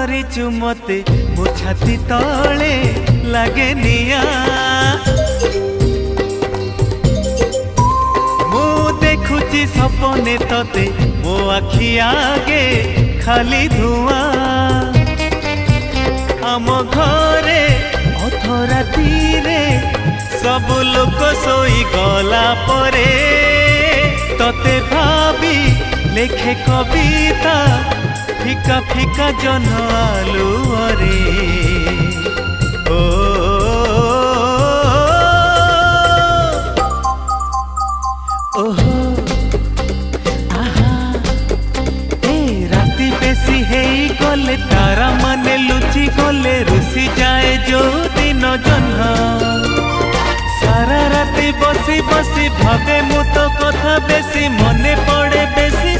କରିଛୁ ମତେ ମୋ ଛାତି ତଳେ ଲାଗେ ନିଆଁ। ମୁଁ ଦେଖୁଛି ସପନେ ତତେ ମୋ ଆଖି ଆଗେ ଖାଲି ଧୂଆଁ। ଆମ ଘରେ ଅଧରାତିରେ ସବୁ ଲୋକ ଶୋଇ ଗଲା ପରେ ତତେ ଭାବି ଲେଖେ କବିତା ফিকা ফিকা জন আলুরে। ও ওহো আহা এ রাতি বেশি হেই গলে তারা মানে লুচি গলে রুষি যায় যৌদিন জহ্ন। সারা রাতি বসি বসি ভাবে মু তো কথা বেশি মনে পড়ে বেশি